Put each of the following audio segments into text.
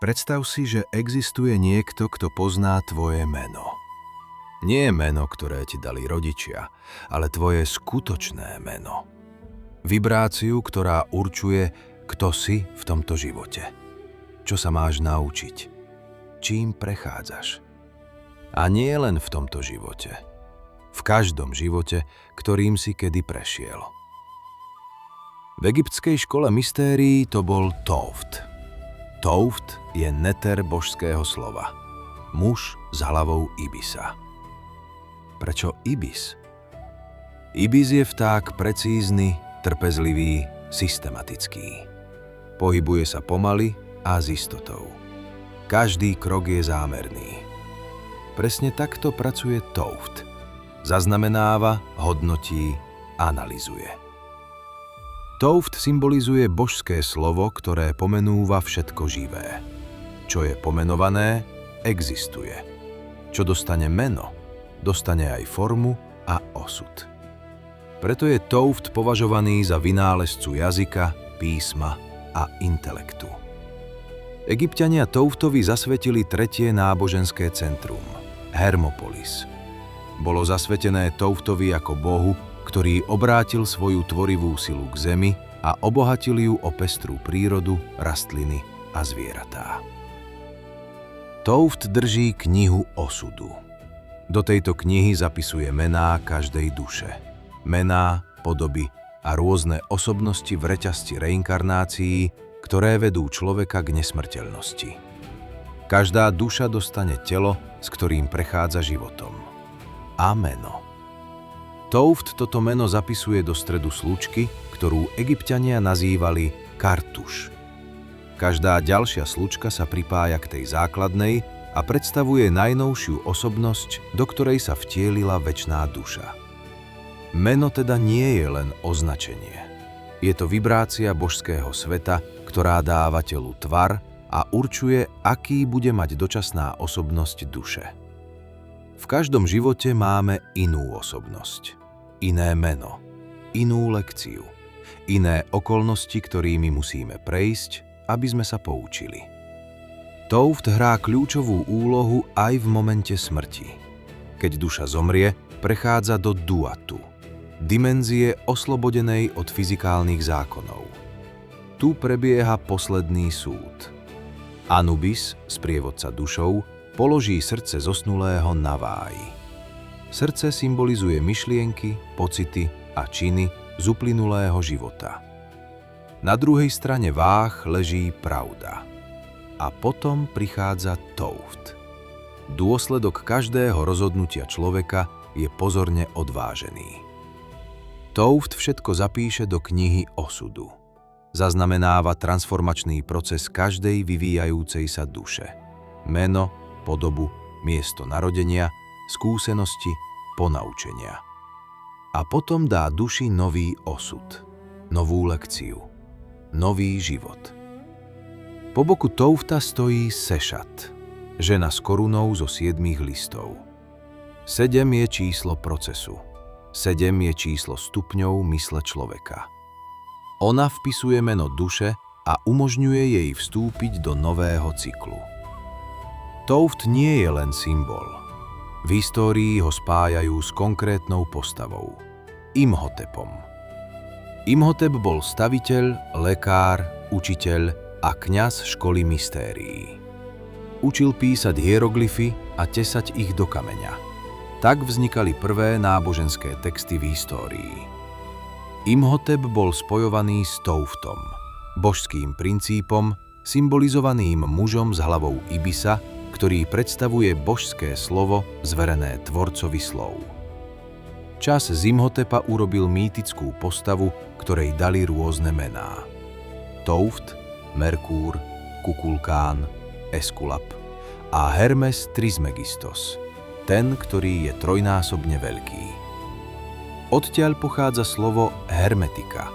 Predstav si, že existuje niekto, kto pozná tvoje meno. Nie meno, ktoré ti dali rodičia, ale tvoje skutočné meno. Vibráciu, ktorá určuje, kto si v tomto živote. Čo sa máš naučiť. Čím prechádzaš. A nie len v tomto živote. V každom živote, ktorým si kedy prešiel. V egyptskej škole mystérií to bol Tovt. Tovt je neter božského slova. Muž s hlavou ibisa. Prečo ibis? Ibis je vták precízny, trpezlivý, systematický. Pohybuje sa pomaly a s istotou. Každý krok je zámerný. Presne takto pracuje Tovt. Zaznamenáva, hodnotí, analyzuje. Tovt symbolizuje božské slovo, ktoré pomenúva všetko živé. Čo je pomenované, existuje. Čo dostane meno, dostane aj formu a osud. Preto je Tovt považovaný za vynálezcu jazyka, písma a intelektu. Egypťania Tovtovi zasvetili tretie náboženské centrum, Hermopolis. Bolo zasvetené Tovtovi ako bohu, ktorý obrátil svoju tvorivú silu k zemi a obohatil ju o pestrú prírodu, rastliny a zvieratá. Tovt drží knihu osudu. Do tejto knihy zapisuje mená každej duše. Mená, podoby a rôzne osobnosti v reťazci reinkarnácií, ktoré vedú človeka k nesmrteľnosti. Každá duša dostane telo, s ktorým prechádza životom. A meno. Tovt toto meno zapisuje do stredu slučky, ktorú Egypťania nazývali kartuš. Každá ďalšia slučka sa pripája k tej základnej a predstavuje najnovšiu osobnosť, do ktorej sa vtielila večná duša. Meno teda nie je len označenie. Je to vibrácia božského sveta, ktorá dáva telu tvar a určuje, aký bude mať dočasná osobnosť duše. V každom živote máme inú osobnosť. Iné meno, inú lekciu, iné okolnosti, ktorými musíme prejsť, aby sme sa poučili. Tovt hrá kľúčovú úlohu aj v momente smrti. Keď duša zomrie, prechádza do duatu, dimenzie oslobodenej od fyzikálnych zákonov. Tu prebieha posledný súd. Anubis, sprievodca dušou, položí srdce zosnulého na váji. Srdce symbolizuje myšlienky, pocity a činy z uplynulého života. Na druhej strane váh leží pravda. A potom prichádza Tovt. Dôsledok každého rozhodnutia človeka je pozorne odvážený. Tovt všetko zapíše do knihy osudu. Zaznamenáva transformačný proces každej vyvíjajúcej sa duše. Meno, podobu, miesto narodenia, skúsenosti, ponaučenia. A potom dá duši nový osud, novú lekciu, nový život. Po boku Tovta stojí Sešat, žena s korunou zo 7 listov. 7 je číslo procesu. 7 je číslo stupňov mysle človeka. Ona vpisuje meno duše a umožňuje jej vstúpiť do nového cyklu. Tovt nie je len symbol. V histórii ho spájajú s konkrétnou postavou, Imhotepom. Imhotep bol staviteľ, lekár, učiteľ a kňaz školy mystérií. Učil písať hieroglyfy a tesať ich do kameňa. Tak vznikali prvé náboženské texty v histórii. Imhotep bol spojovaný s Tovtom, božským princípom, symbolizovaným mužom s hlavou ibisa, ktorý predstavuje božské slovo zverené tvorcovi slov. Čas z Imhotepa urobil mýtickú postavu, ktorej dali rôzne mená. Tovt, Merkúr, Kukulkán, Eskulap a Hermes Trismegistos, ten, ktorý je trojnásobne veľký. Odtiaľ pochádza slovo hermetika,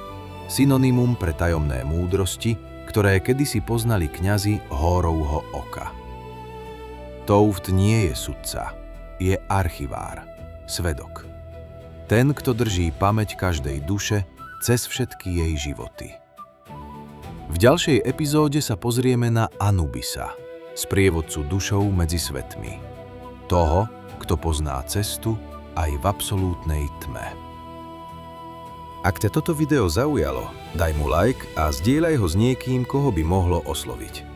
synonymum pre tajomné múdrosti, ktoré kedysi poznali kňazi Hórovho oka. Tovt nie je sudca, je archivár, svedok. Ten, kto drží pamäť každej duše cez všetky jej životy. V V ďalšej epizóde sa pozrieme na Anubisa, sprievodcu dušou medzi svetmi. Toho, kto pozná cestu aj v absolútnej tme. Ak ťa toto video zaujalo, daj mu like a zdieľaj ho s niekým, koho by mohlo osloviť.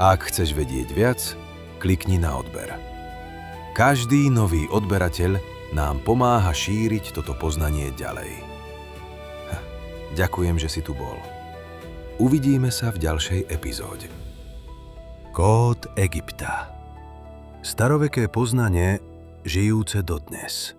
A ak chceš vedieť viac, klikni na odber. Každý nový odberateľ nám pomáha šíriť toto poznanie ďalej. Ďakujem, že si tu bol. Uvidíme sa v ďalšej epizóde. Kód Egypta. Staroveké poznanie žijúce dodnes.